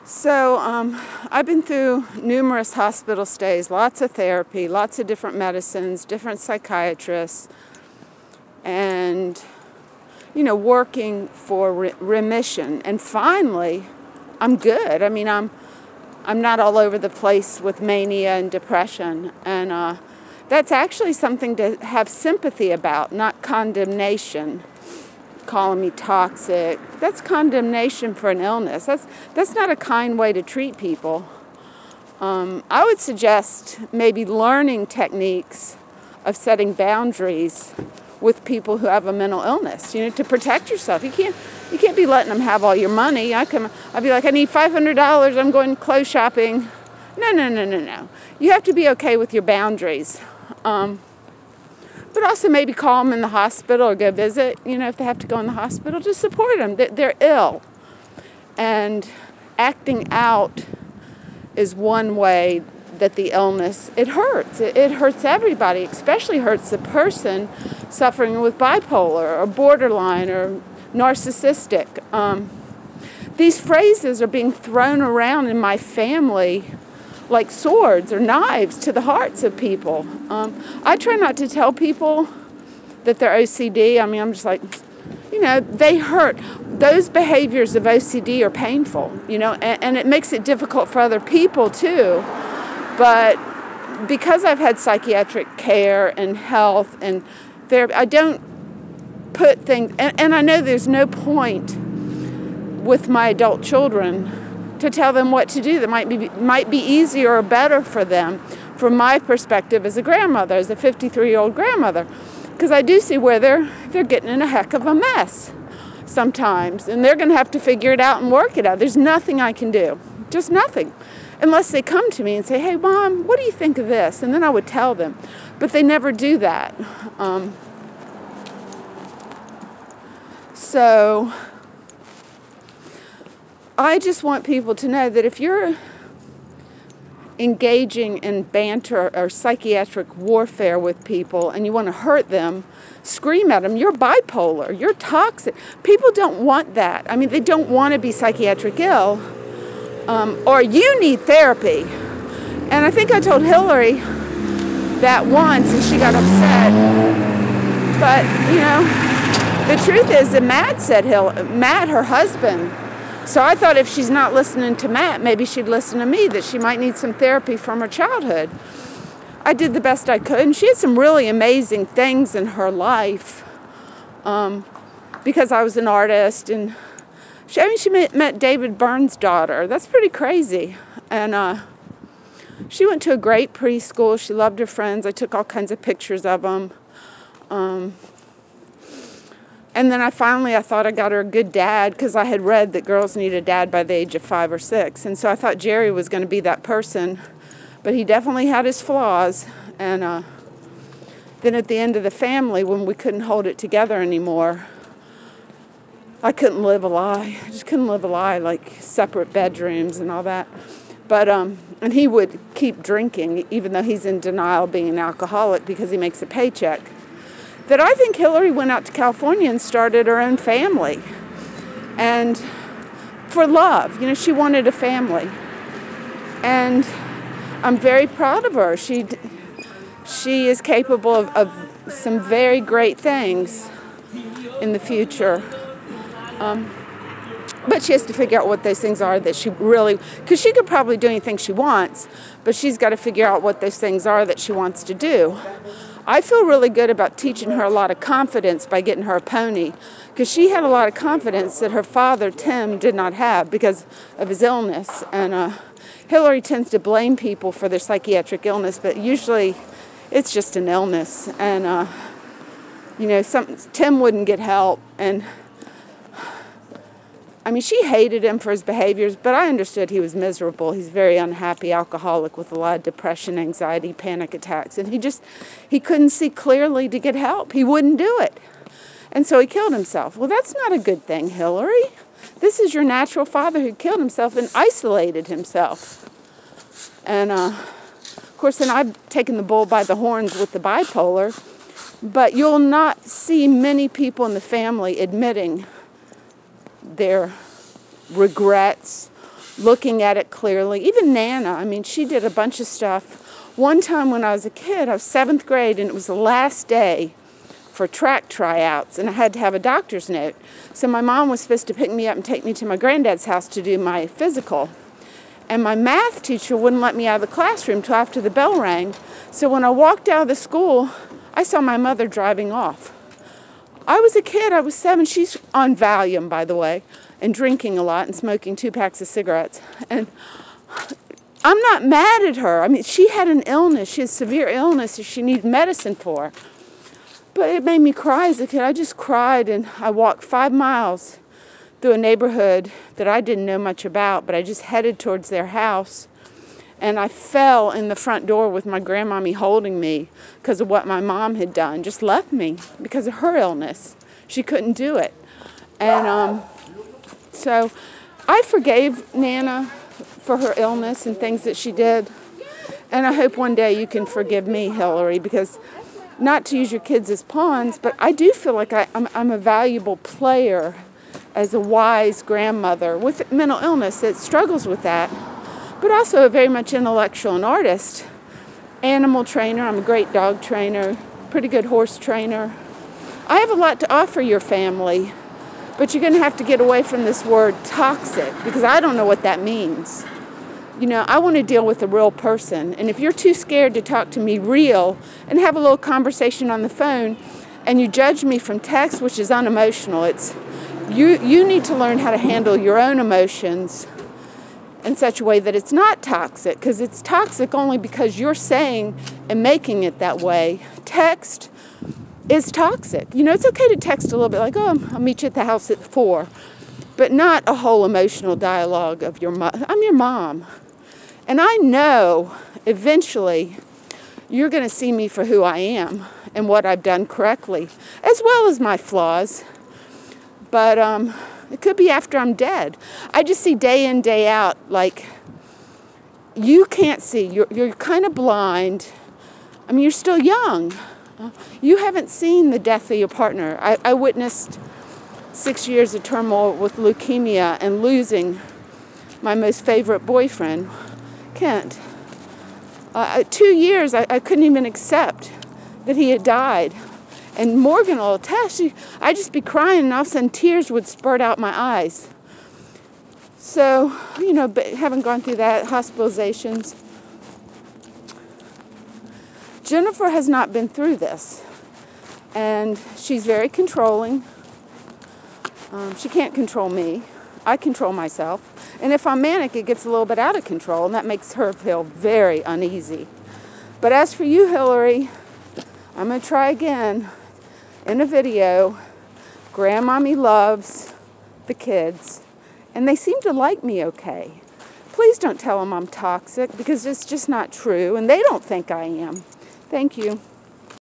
So I've been through numerous hospital stays, lots of therapy, lots of different medicines, different psychiatrists, and, working for remission. And finally, I'm good. I mean, I'm not all over the place with mania and depression. And that's actually something to have sympathy about, not condemnation. Calling me toxic. That's condemnation for an illness. That's not a kind way to treat people. I would suggest maybe learning techniques of setting boundaries with people who have a mental illness, to protect yourself. You can't be letting them have all your money. I'd be like, I need $500, I'm going clothes shopping. No. You have to be okay with your boundaries. But also maybe call them in the hospital or go visit, if they have to go in the hospital, just support them. They're ill. And acting out is one way that the illness, it hurts. It hurts everybody, especially hurts the person suffering with bipolar or borderline or narcissistic. These phrases are being thrown around in my family like swords or knives to the hearts of people. I try not to tell people that they're OCD. I mean, I'm just like, they hurt. Those behaviors of OCD are painful, and it makes it difficult for other people too. But because I've had psychiatric care and health and therapy, I don't put things, and I know there's no point with my adult children to tell them what to do that might be easier or better for them from my perspective as a grandmother, as a 53-year-old grandmother. Because I do see where they're getting in a heck of a mess sometimes, and they're going to have to figure it out and work it out. There's nothing I can do, just nothing, unless they come to me and say, hey, Mom, what do you think of this? And then I would tell them. But they never do that. So I just want people to know that if you're engaging in banter or psychiatric warfare with people and you want to hurt them, scream at them, you're bipolar, you're toxic. People don't want that. I mean, they don't want to be psychiatric ill, or you need therapy. And I think I told Hillary that once and she got upset. But, the truth is that Matt, her husband, so I thought if she's not listening to Matt, maybe she'd listen to me, that she might need some therapy from her childhood. I did the best I could, and she had some really amazing things in her life because I was an artist. And she met David Byrne's daughter. That's pretty crazy. And she went to a great preschool. She loved her friends. I took all kinds of pictures of them. And then I thought I got her a good dad because I had read that girls need a dad by the age of 5 or 6. And so I thought Jerry was going to be that person. But he definitely had his flaws. And then at the end of the family, when we couldn't hold it together anymore, I couldn't live a lie. I just couldn't live a lie, like separate bedrooms and all that. But, and he would keep drinking, even though he's in denial being an alcoholic because he makes a paycheck. That I think Hillary went out to California and started her own family. And for love, she wanted a family. And I'm very proud of her. She is capable of some very great things in the future. But she has to figure out what those things are that she really, because she could probably do anything she wants, but she's got to figure out what those things are that she wants to do. I feel really good about teaching her a lot of confidence by getting her a pony, because she had a lot of confidence that her father, Tim, did not have because of his illness. And Hillary tends to blame people for their psychiatric illness, but usually it's just an illness. And, Tim wouldn't get help. And, I mean, she hated him for his behaviors, but I understood he was miserable. He's a very unhappy alcoholic with a lot of depression, anxiety, panic attacks. And he couldn't see clearly to get help. He wouldn't do it. And so he killed himself. Well, that's not a good thing, Hillary. This is your natural father who killed himself and isolated himself. And, of course, then I've taken the bull by the horns with the bipolar. But you'll not see many people in the family admitting their regrets looking at it clearly. Even Nana, I mean, she did a bunch of stuff. One time when I was a kid, I was 7th grade, and it was the last day for track tryouts, and I had to have a doctor's note. So my mom was supposed to pick me up and take me to my granddad's house to do my physical. And my math teacher wouldn't let me out of the classroom till after the bell rang. So when I walked out of the school, I saw my mother driving off. I was a kid, I was 7. She's on Valium, by the way, and drinking a lot and smoking 2 packs of cigarettes. And I'm not mad at her. I mean, she had an illness. She has severe illness that she needs medicine for. But it made me cry as a kid. I just cried, and I walked 5 miles through a neighborhood that I didn't know much about, but I just headed towards their house. And I fell in the front door with my grandmommy holding me because of what my mom had done. Just left me because of her illness. She couldn't do it. And so I forgave Nana for her illness and things that she did. And I hope one day you can forgive me, Hillary, because not to use your kids as pawns, but I do feel like I'm a valuable player as a wise grandmother with mental illness that struggles with that, but also a very much intellectual and artist. Animal trainer, I'm a great dog trainer, pretty good horse trainer. I have a lot to offer your family, but you're going to have to get away from this word toxic, because I don't know what that means. You know, I want to deal with a real person, and if you're too scared to talk to me real and have a little conversation on the phone, and you judge me from text, which is unemotional, it's you need to learn how to handle your own emotions in such a way that it's not toxic, because it's toxic only because you're saying and making it that way. Text is toxic. You know, it's okay to text a little bit, like, oh, I'll meet you at the house at 4, but not a whole emotional dialogue of your mom. I'm your mom. And I know eventually you're going to see me for who I am and what I've done correctly, as well as my flaws. But it could be after I'm dead. I just see day in, day out, like, you can't see. You're kind of blind. I mean, you're still young. You haven't seen the death of your partner. I witnessed 6 years of turmoil with leukemia and losing my most favorite boyfriend, Kent. 2 years, I couldn't even accept that he had died. And Morgan will attest, I'd just be crying, and all of a sudden tears would spurt out my eyes. So, you know, but having gone through that, hospitalizations. Jennifer has not been through this. And she's very controlling. She can't control me. I control myself. And if I'm manic, it gets a little bit out of control, and that makes her feel very uneasy. But as for you, Hillary, I'm going to try again in a video. Grandmommy loves the kids, and they seem to like me okay. Please don't tell them I'm toxic, because it's just not true, and they don't think I am. Thank you.